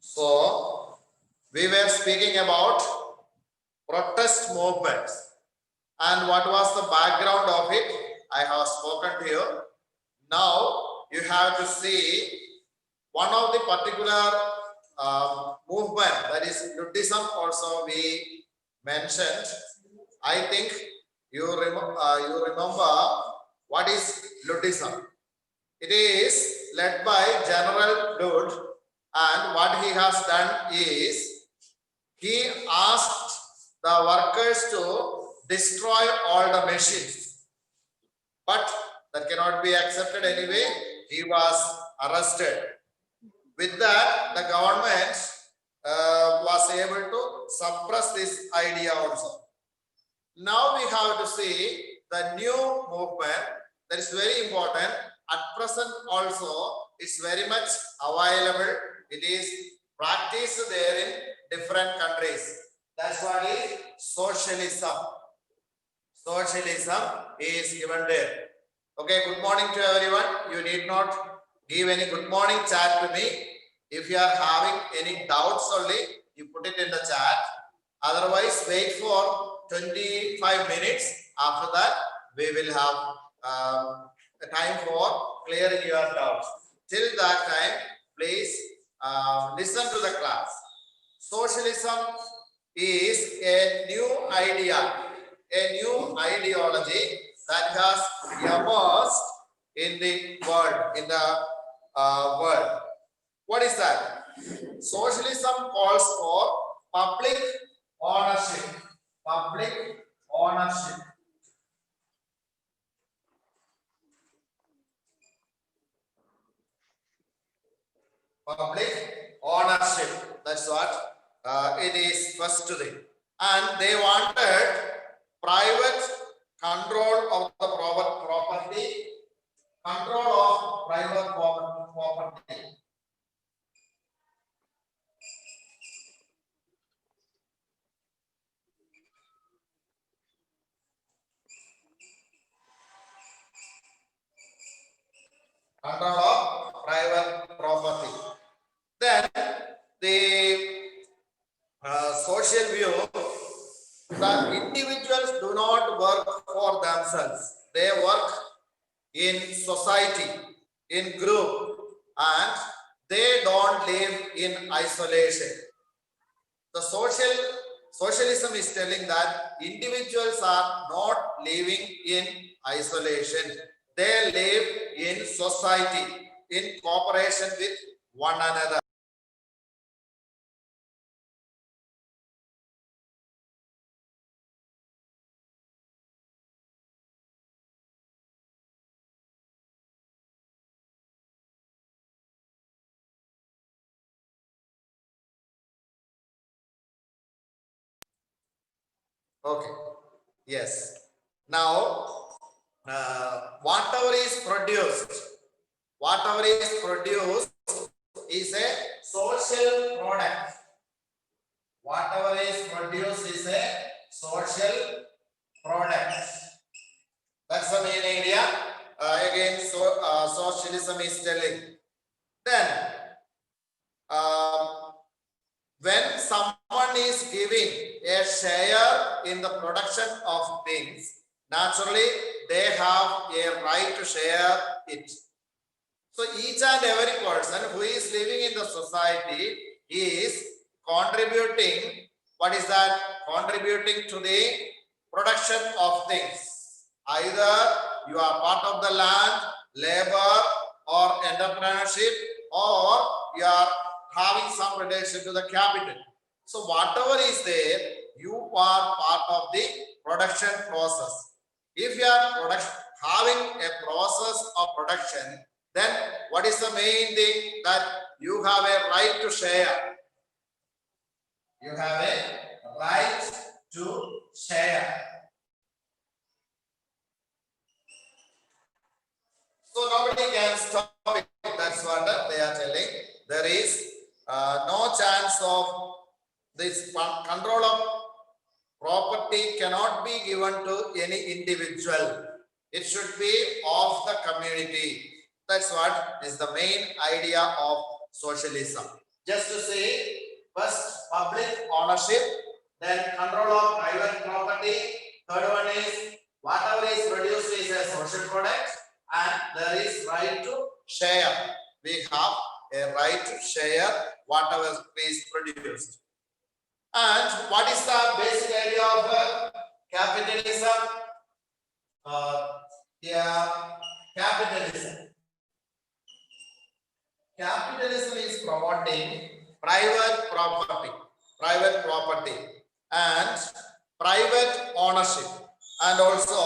So, we were speaking about protest movements and what was the background of it. I have spoken to you. Now, you have to see one of the particular movement, that is Buddhism, also we mentioned. I think you remember what is Buddhism. It is led by General Ludd, and what he has done is he asked the workers to destroy all the machines, but that cannot be accepted anyway. He was arrested. With that, the government was able to suppress this idea also. Now we have to see the new movement that is very important. At present also, it's very much available. It is practiced there in different countries. That's what is socialism. Socialism is given there. Okay, good morning to everyone. You need not give any good morning chat to me. If you are having any doubts only, you put it in the chat. Otherwise, wait for 25 minutes. After that, we will have a time for clearing your doubts. Till that time, please listen to the class. Socialism is a new idea, a new ideology that has emerged in the world. What is that? Socialism calls for public ownership. Public ownership. Public ownership. That's what it is first thing. And they wanted private control of the property, control of private property. Control of private property. Then the social view, the individuals do not work for themselves. They work in society, in group, and they don't live in isolation. The socialism is telling that individuals are not living in isolation. They live in society, in cooperation with one another. Okay. Yes. Now, whatever is produced is a social product. Whatever is produced is a social product. That's the main idea. Again, socialism is telling. Then, when someone is giving a share in the production of things, naturally they have a right to share it. So each and every person who is living in the society is contributing. What is that? Contributing to the production of things. Either you are part of the land, labor, or entrepreneurship, or you are having some relation to the capital. So whatever is there, you are part of the production process. If you are having a process of production, then what is the main thing? That you have a right to share. You have a right to share. So nobody can stop it. That's what they are telling. There is no chance of this control of property cannot be given to any individual. It should be of the community. That's what is the main idea of socialism. Just to say, first public ownership, then control of private property. Third one is whatever is produced is a social product, and there is right to share. We have a right to share whatever is produced. And what is the basic idea of capitalism? Yeah, capitalism. Capitalism is promoting private property, and private ownership, and also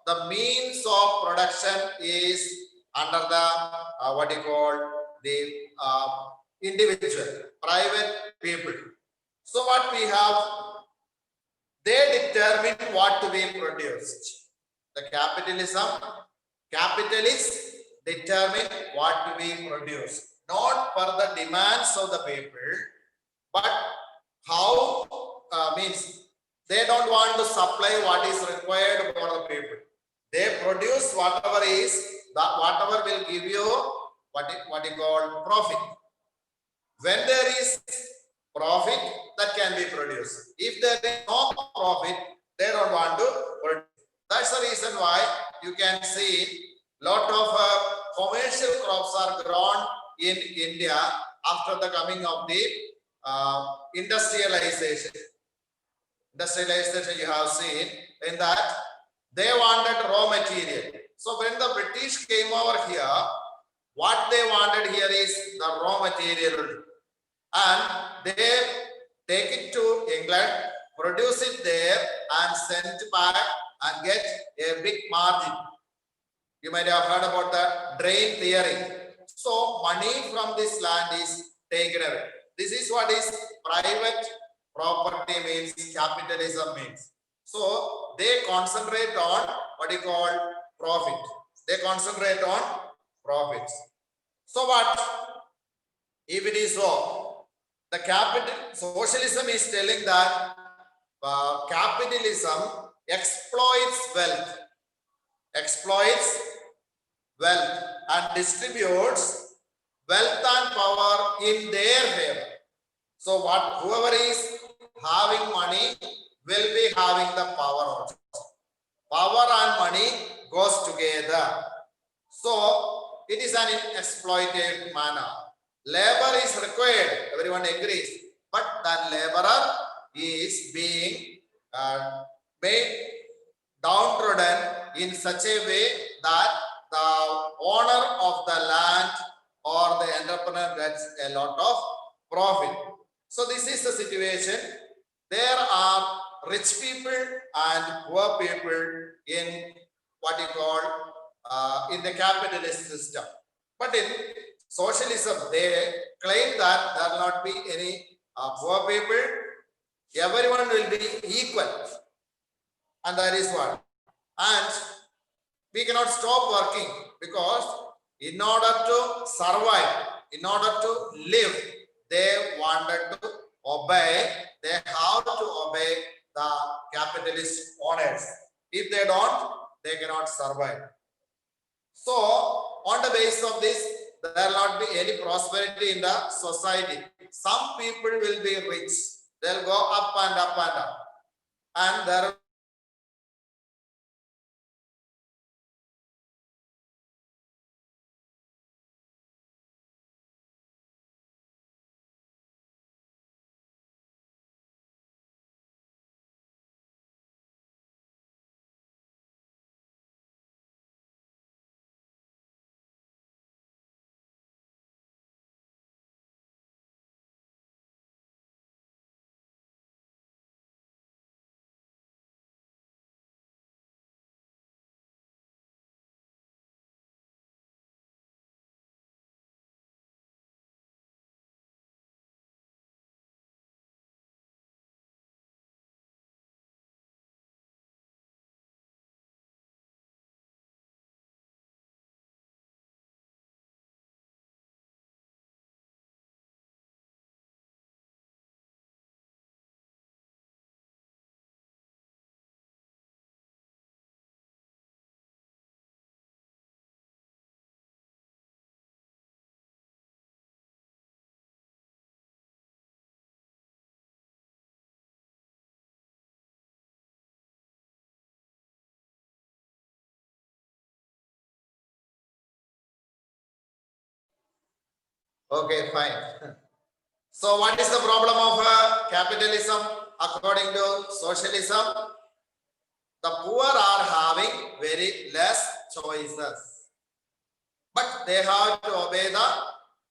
the means of production is under the what you call the individual, private people. So what we have, they determine what to be produced. The capitalists determine what to be produced, not for the demands of the people, but how means they don't want to supply what is required for the people. They produce whatever is that whatever will give you what you call profit. When there is profit, that can be produced. If there is no profit, they don't want to produce. That's the reason why you can see lot of commercial crops are grown in India after the coming of the industrialization. Industrialization you have seen in that they wanted raw material. So when the British came over here, what they wanted here is the raw material, and they take it to England, produce it there, and send it back and get a big margin. You might have heard about the drain theory. So money from this land is taken away. This is what is private property means, capitalism means. So they concentrate on what you call profit. They concentrate on profits. So what if it is so? The socialism is telling that capitalism exploits wealth and distributes wealth and power in their favor. So whoever is having money will be having the power also. Power and money goes together. So it is an exploitative manner. Labor is required, everyone agrees, but that laborer is being made downtrodden in such a way that the owner of the land or the entrepreneur gets a lot of profit. So this is the situation. There are rich people and poor people in what you call in the capitalist system. But in socialism, they claim that there will not be any poor people. Everyone will be equal. And that is what. And we cannot stop working because in order to survive, in order to live, they wanted to obey. They have to obey the capitalist owners. If they don't, they cannot survive. So on the basis of this, there will not be any prosperity in the society. Some people will be rich. They'll go up and up and up. And there Okay, fine. So what is the problem of capitalism according to socialism? The poor are having very less choices, but they have to obey the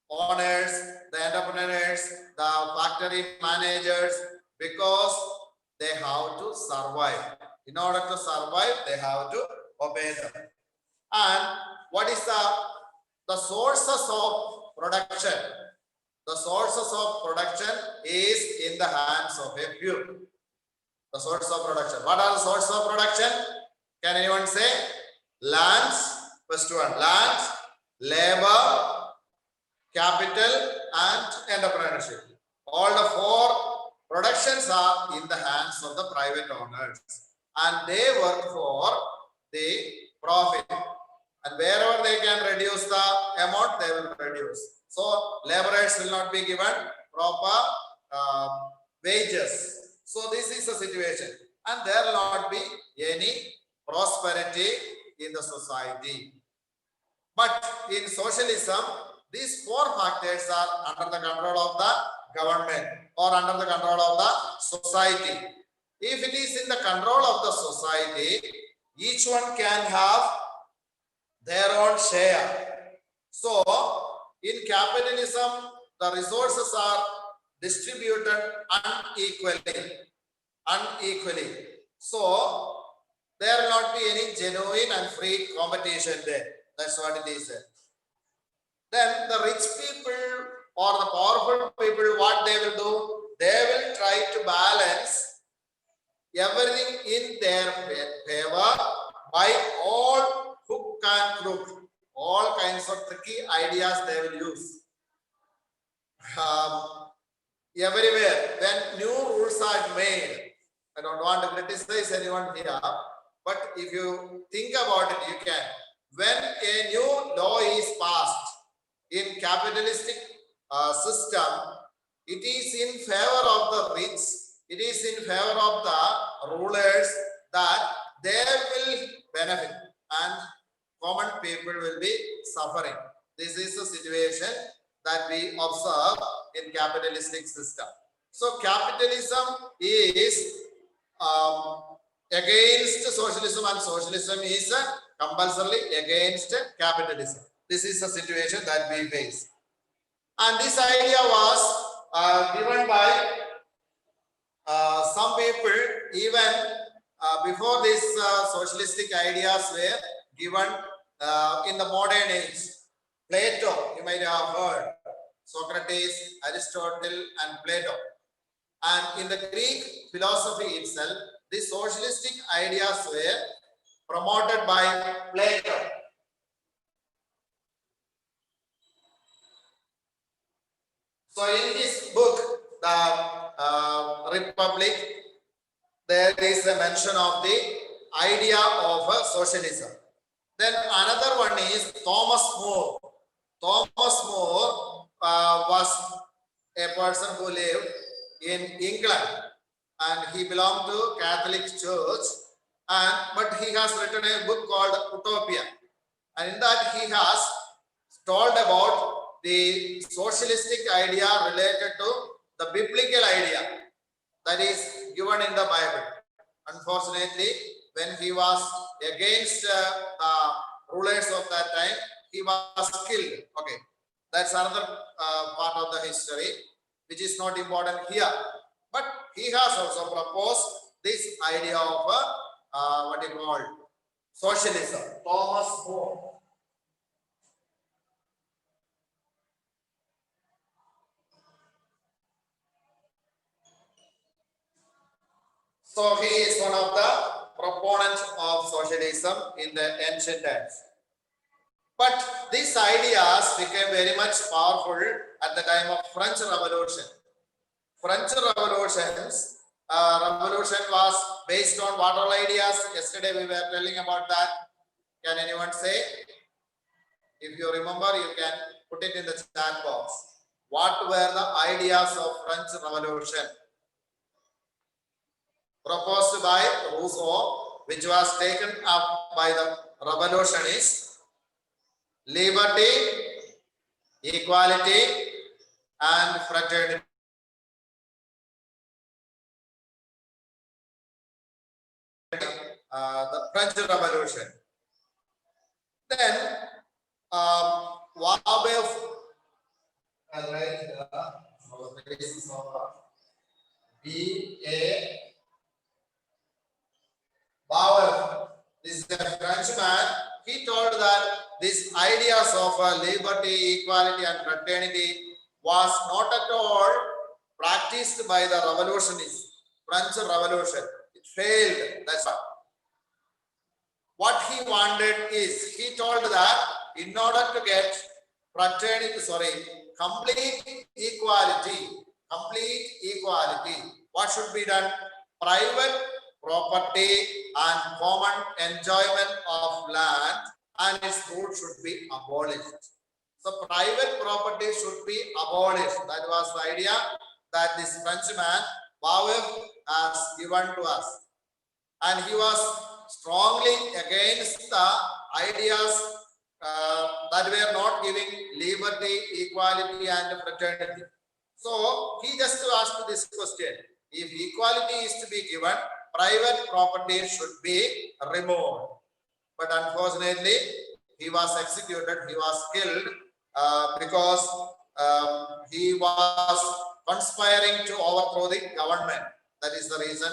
owners, the entrepreneurs, the factory managers, because they have to survive. In order to survive, they have to obey them. And what is the sources of production? The sources of production is in the hands of a few. The source of production. What are the sources of production? Can anyone say? Lands, first one, lands, labor, capital, and entrepreneurship. All the four productions are in the hands of the private owners, and they work for the profit. And wherever they can reduce the amount, they will reduce. So laborers will not be given proper wages. So this is the situation, and there will not be any prosperity in the society. But in socialism, these four factors are under the control of the government or under the control of the society. If it is in the control of the society, each one can have their own share. So in capitalism, the resources are distributed unequally. So there will not be any genuine and free competition there. That's what it is. Then the rich people or the powerful people, what they will do? They will try to balance everything in their favor by all hook and crook. All kinds of tricky ideas they will use. Everywhere, when new rules are made, I don't want to criticize anyone here, but if you think about it, you can. When a new law is passed in capitalistic system, it is in favor of the rich, it is in favor of the rulers that they will benefit and common people will be suffering. This is the situation that we observe in capitalistic system. So capitalism is against socialism, and socialism is compulsorily against capitalism. This is the situation that we face. And this idea was given by some people even before these socialistic ideas were given in the modern age. Plato, you might have heard, Socrates, Aristotle, and Plato. And in the Greek philosophy itself, these socialistic ideas were promoted by Plato. So in his book, the Republic, there is a mention of the idea of socialism. Then another one is Thomas More. Thomas More was a person who lived in England, and he belonged to Catholic Church, but he has written a book called Utopia, and in that he has told about the socialistic idea related to the biblical idea that is given in the Bible. Unfortunately, when he was against the rulers of that time, he was killed. Okay, that's another part of the history, which is not important here. But he has also proposed this idea of what you call socialism. Thomas More. So he is one of the proponents of socialism in the ancient times. But these ideas became very much powerful at the time of French Revolution. French revolution was based on what all ideas? Yesterday we were telling about that. Can anyone say? If you remember, you can put it in the chat box. What were the ideas of French Revolution? Proposed by Rousseau, which was taken up by the revolutionists: liberty, equality, and fraternity. The French Revolution. Then Wabe, I'll write the basis of B.A. Bauer. This is a Frenchman. He told that these ideas of liberty, equality, and fraternity was not at all practiced by the revolutionists. French Revolution. It failed. That's why. What he wanted is, he told that in order to get complete equality, what should be done? Private property and common enjoyment of land and its fruit should be abolished. So private property should be abolished. That was the idea that this Frenchman Bauer has given to us. And he was strongly against the ideas that were not giving liberty, equality, and fraternity. So he just asked this question: if equality is to be given, private property should be removed. But unfortunately, he was executed, he was killed because he was conspiring to overthrow the government. That is the reason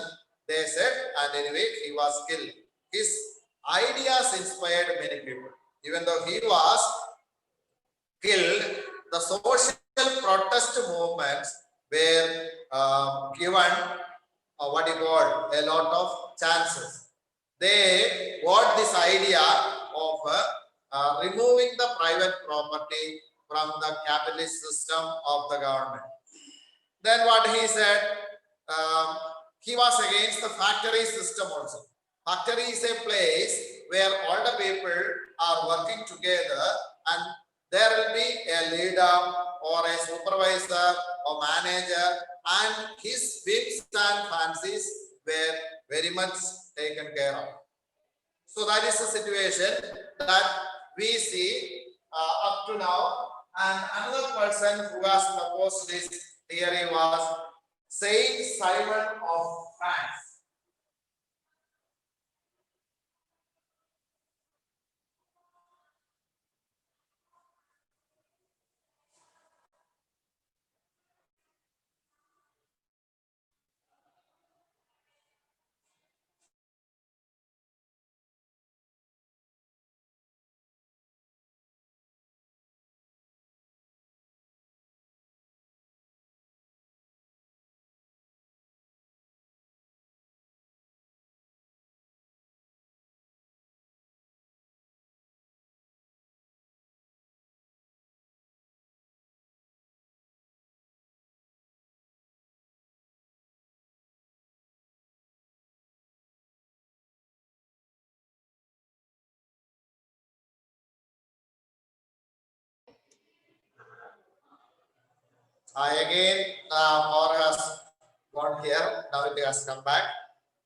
they said, and anyway, he was killed. His ideas inspired many people. Even though he was killed, the social protest movements were given a lot of chances. They got this idea of removing the private property from the capitalist system of the government. Then what he said, he was against the factory system also. Factory is a place where all the people are working together and there will be a leader or a supervisor or manager, and his whims and fancies were very much taken care of. So that is the situation that we see up to now. And another person who has proposed this theory was Saint Simon of France. Again, power has gone here. Now it has come back.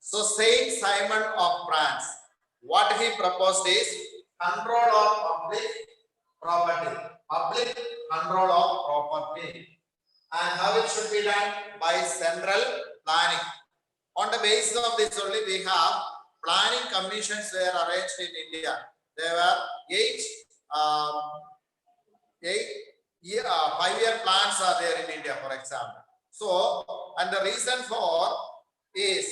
So Saint Simon of France, what he proposed is control of public property, public control of property, and how it should be done by central planning. On the basis of this only, we have planning commissions were arranged in India. There were eight 5-year plans are there in India, for example. So, and the reason for is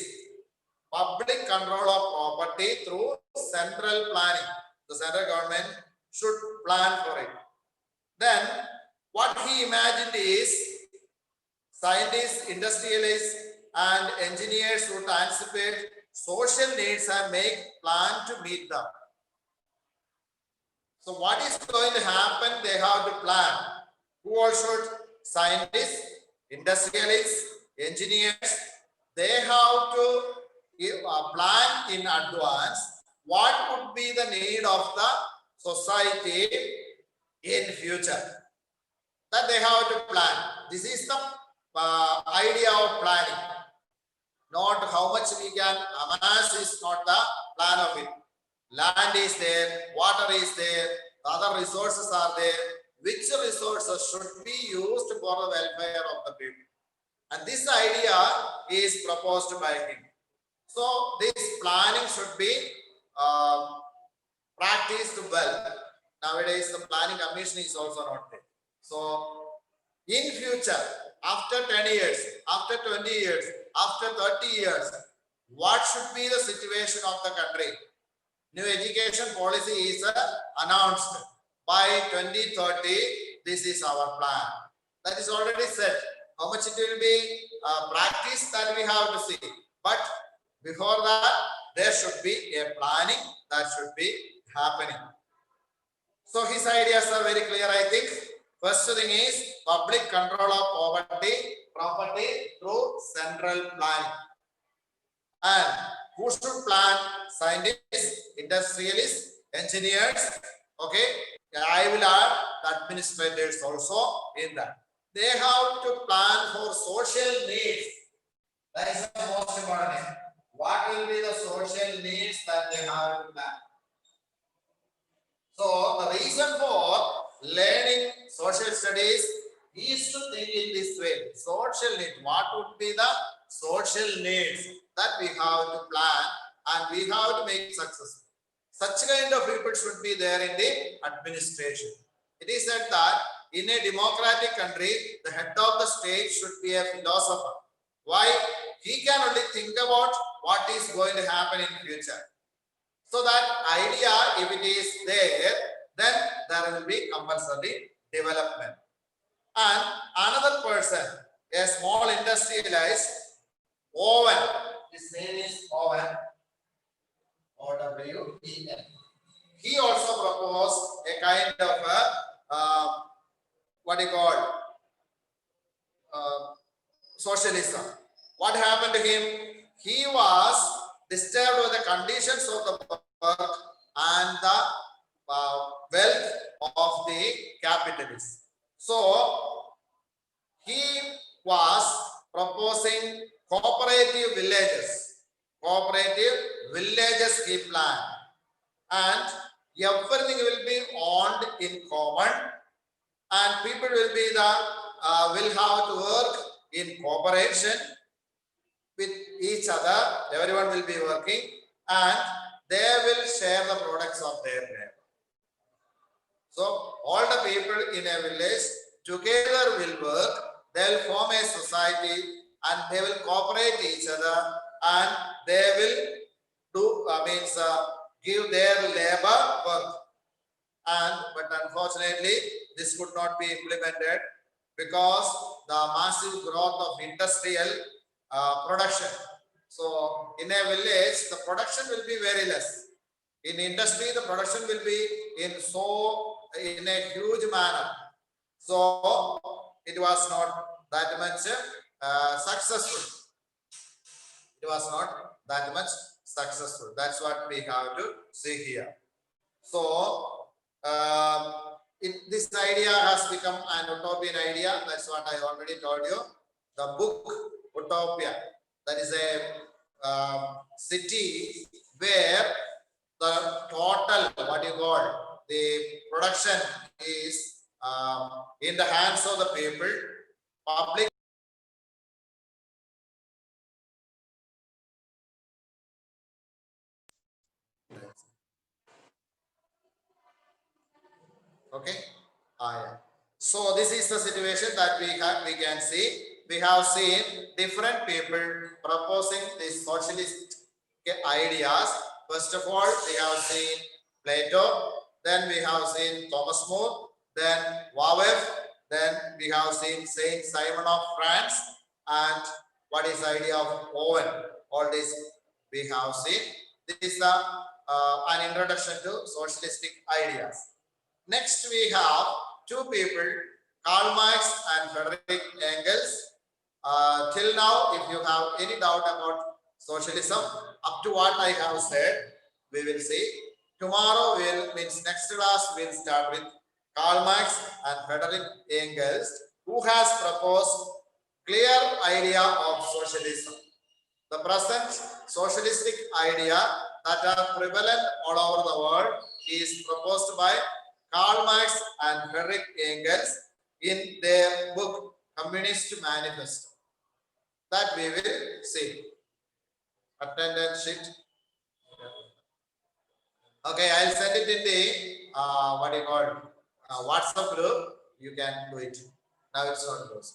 public control of property through central planning. The central government should plan for it. Then, what he imagined is scientists, industrialists, and engineers would anticipate social needs and make plan to meet them. So, what is going to happen? They have to plan. Who all should? Scientists, industrialists, engineers. They have to plan in advance what would be the need of the society in future. That they have to plan. This is the idea of planning. Not how much we can amass is not the plan of it. Land is there, water is there, other resources are there. which resources should be used for the welfare of the people. And this idea is proposed by him. So this planning should be practiced well. Nowadays, the planning commission is also not there. So in future, after 10 years, after 20 years, after 30 years, what should be the situation of the country? New education policy is announced by 2030. This is our plan. That is already set. How much it will be practice, that we have to see. But before that, there should be a planning that should be happening. So his ideas are very clear, I think. First thing is public control of property through central planning. And who should plan? Scientists, industrialists, engineers. Okay, I will add the administrators also in that. They have to plan for social needs. That is the most important thing. What will be the social needs that they have to plan? So the reason for learning social studies is to think in this way. Social needs. What would be the social needs that we have to plan and we have to make successful? Such kind of people should be there in the administration. It is said that in a democratic country, the head of the state should be a philosopher. Why? He can only think about what is going to happen in future. So that idea, if it is there, then there will be compulsory development. And another person, a small industrialist, Owen, his name is Owen, O-W-E-N. He also proposed a kind of what you call socialism. What happened to him? He was disturbed with the conditions of the work and the wealth of the capitalists. So he was proposing cooperative villages. Cooperative villages he planned, and everything will be owned in common, and people will be will have to work in cooperation with each other. Everyone will be working, and they will share the products of their labor. So all the people in a village together will work. They will form a society and they will cooperate each other, and they will do give their labor work. But unfortunately, this could not be implemented because the massive growth of industrial production. So in a village, the production will be very less. In industry, the production will be in a huge manner. So it was not that much successful. It was not that much successful. That's what we have to see here. So this idea has become an utopian idea. That's what I already told you. The book Utopia, that is a city where the total, what you call, the production is in the hands of the people. Public okay. Yeah. So this is the situation that we can see. We have seen different people proposing these socialist ideas. First of all, we have seen Plato, then we have seen Thomas More, then Wawef, then we have seen Saint Simon of France, and what is the idea of Owen. All this we have seen. This is an introduction to socialistic ideas. Next, we have two people, Karl Marx and Frederick Engels. Till now, if you have any doubt about socialism, up to what I have said, we will see. Tomorrow, next class, we'll start with Karl Marx and Frederick Engels, who has proposed clear idea of socialism. The present socialistic idea that are prevalent all over the world is proposed by Karl Marx and Friedrich Engels in their book Communist Manifesto. That we will see. Attendance sheet. Okay, I'll send it in the what do you call WhatsApp group. You can do it. Now it's not closed.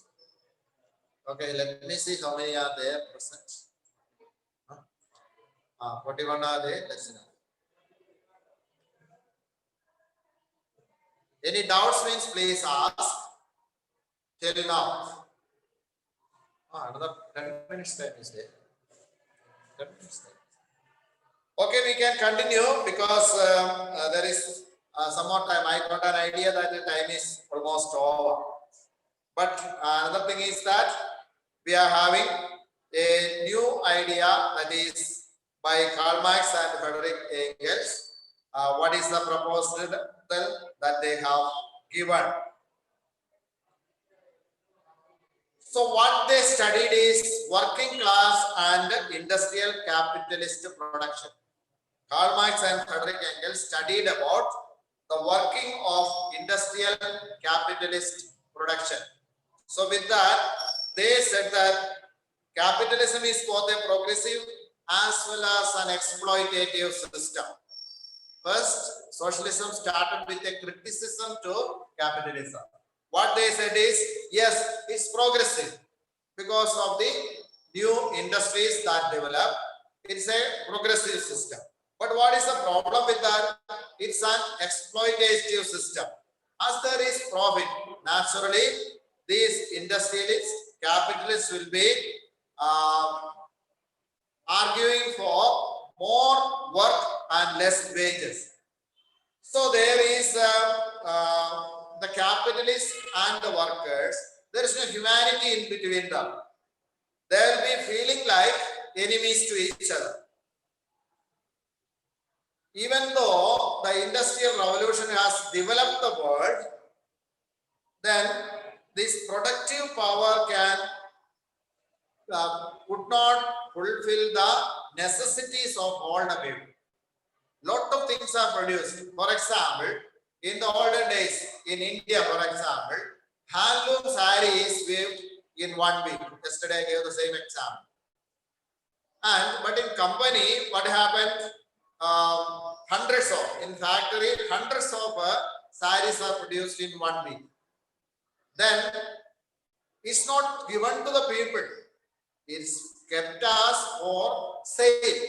Okay, let me see how many are there present. 41 are there. Let's see now. Any doubts means please ask. Till now. Another 10 minutes time is there. 10 minutes time. Okay, we can continue because there is some more time. I got an idea that the time is almost over. But another thing is that we are having a new idea that is by Karl Marx and Friedrich Engels. What is the proposal that they have given? So what they studied is working class and industrial capitalist production. Karl Marx and Friedrich Engels studied about the working of industrial capitalist production. So with that, they said that capitalism is both a progressive as well as an exploitative system. First, socialism started with a criticism to capitalism. What they said is, yes, it's progressive because of the new industries that develop. It's a progressive system. But what is the problem with that? It's an exploitative system. As there is profit, naturally, these industrialists, capitalists will be arguing for more work and less wages. So there is the capitalists and the workers. There is no humanity in between them. They will be feeling like enemies to each other. Even though the industrial revolution has developed the world, then this productive power could not fulfill the necessities of all the people. Lot of things are produced. For example, in the olden days, in India, for example, handloom saree is weaved in 1 week. Yesterday I gave the same example. But in company, what happened? In factory, hundreds of sarees are produced in 1 week. Then it's not given to the people. It's kept as for sale.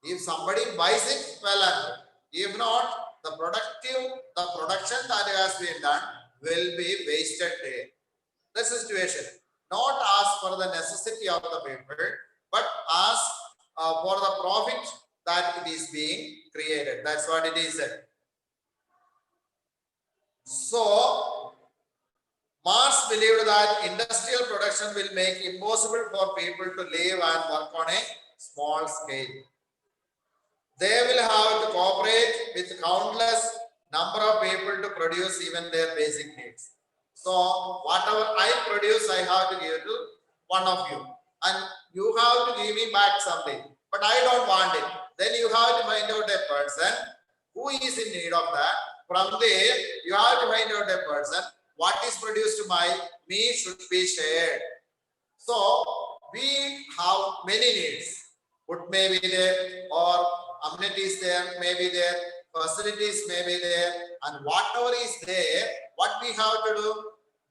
If somebody buys it, well and good. If not, the production that has been done will be wasted there. That's the situation. Not ask for the necessity of the people, but ask for the profit that it is being created. That's what it is. So, Marx believed that industrial production will make it impossible for people to live and work on a small scale. They will have to cooperate with countless number of people to produce even their basic needs. So whatever I produce, I have to give to one of you, and you have to give me back something. But I don't want it. Then you have to find out a person who is in need of that. From there, you have to find out a person. What is produced by me should be shared. So we have many needs. Food may be there, or amenities there may be there, facilities may be there, and whatever is there, what we have to do?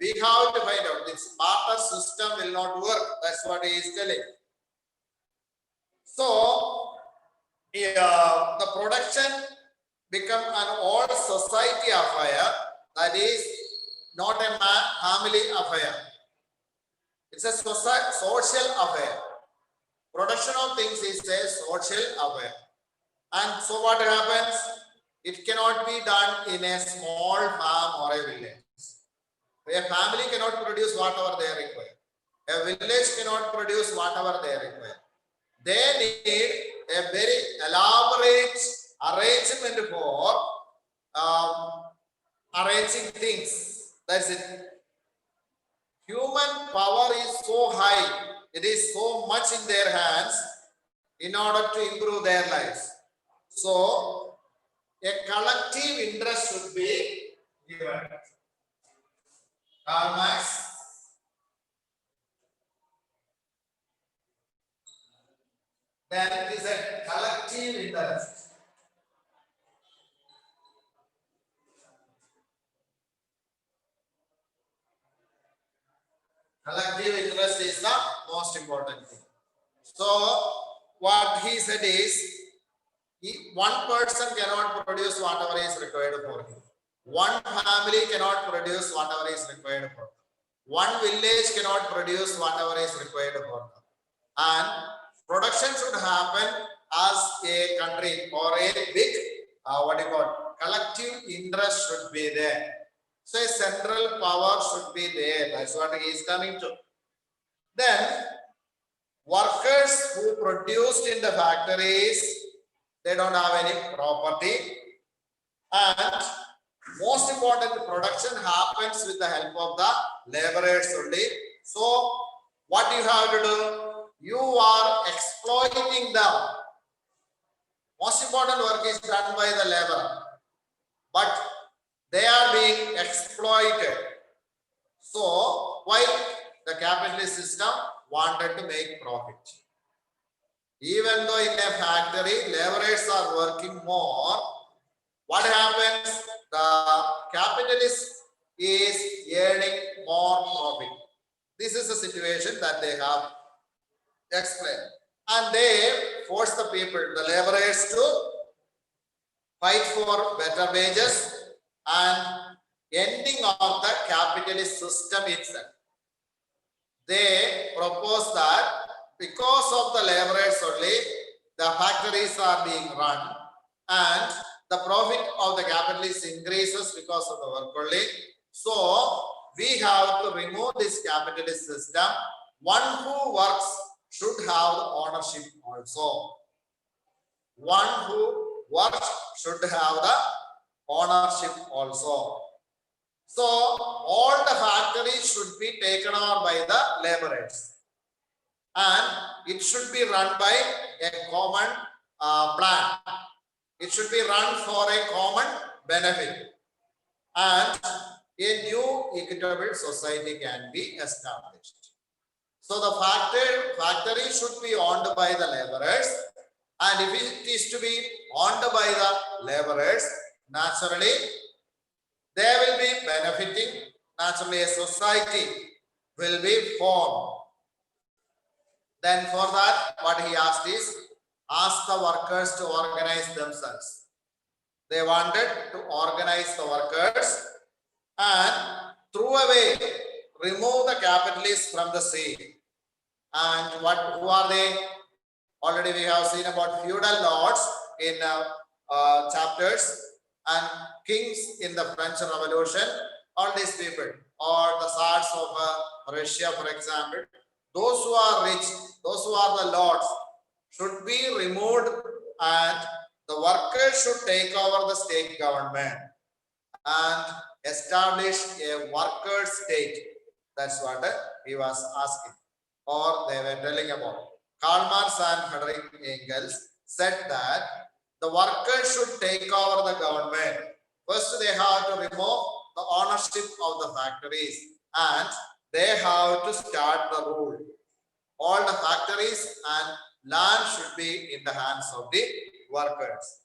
We have to find out. This barter system will not work. That's what he is telling. So the production become an old society affair, that is not a family affair. It's a social affair. Production of things is a social affair. And so what happens? It cannot be done in a small farm or a village. A family cannot produce whatever they require. A village cannot produce whatever they require. They need a very elaborate arrangement for arranging things. That's it. Human power is so high. It is so much in their hands in order to improve their lives. So A collective interest should be given. Karl Marx. Then it is a collective interest. Collective interest is the most important thing. So what he said is, one person cannot produce whatever is required for him. One family cannot produce whatever is required for them. One village cannot produce whatever is required for them. And production should happen as a country or a big, collective interest should be there. So a central power should be there. That's what he is coming to. Then workers who produced in the factories, they don't have any property, and most important, production happens with the help of the laborers only. So what you have to do, you are exploiting them. Most important work is done by the laborer, but they are being exploited. So why? The capitalist system wanted to make profit. Even though in a factory laborers are working more, what happens? The capitalist is earning more profit. This is the situation that they have explained. And they force the people, the laborers, to fight for better wages and ending of the capitalist system itself. They propose that because of the laborers only, the factories are being run and the profit of the capitalists increases because of the work only. So we have to remove this capitalist system. One who works should have the ownership also. One who works should have the ownership also. So all the factories should be taken over by the laborers, and it should be run by a common plan. It should be run for a common benefit, and a new equitable society can be established. So the factory should be owned by the laborers, and if it is to be owned by the laborers, naturally they will be benefiting. Naturally, a society will be formed. Then for that, what he asked is, ask the workers to organize themselves. They wanted to organize the workers and throw away, remove the capitalists from the scene. And who are they? Already we have seen about feudal lords in chapters and kings in the French Revolution. All these people, or the Tsars of Russia, for example, those who are rich, those who are the lords, should be removed, and the workers should take over the state government and establish a worker state. That's what he was asking, or they were telling about. Karl Marx and Friedrich Engels said that the workers should take over the government. First, they have to remove the ownership of the factories, and they have to start the rule. All the factories and land should be in the hands of the workers.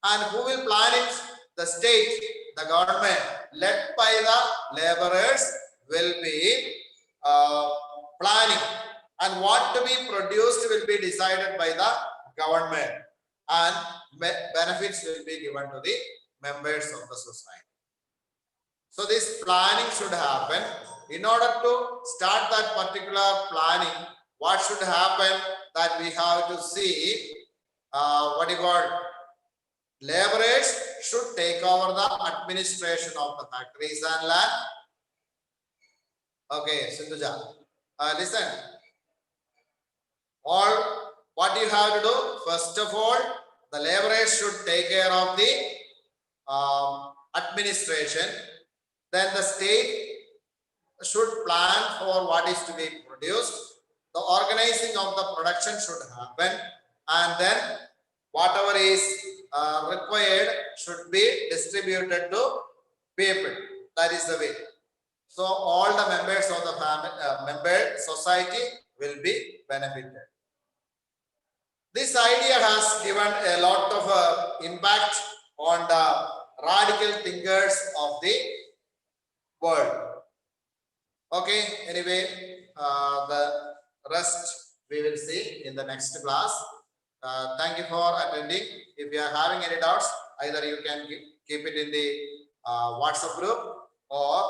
And who will plan it? The state, the government, led by the laborers, will be planning. And what to be produced will be decided by the government. And benefits will be given to the members of the society. So this planning should happen. In order to start that particular planning, what should happen? That we have to see laborers should take over the administration of the factories and land. Okay, Sindhuja, listen. All what you have to do, first of all, the laborers should take care of the administration. Then the state should plan for what is to be produced. The organizing of the production should happen, and then whatever is required should be distributed to people. That is the way. So all the members of the family, member society will be benefited. This idea has given a lot of impact on the radical thinkers of the world. Okay, anyway, the rest we will see in the next class. Thank you for attending. If you are having any doubts, either you can keep it in the WhatsApp group or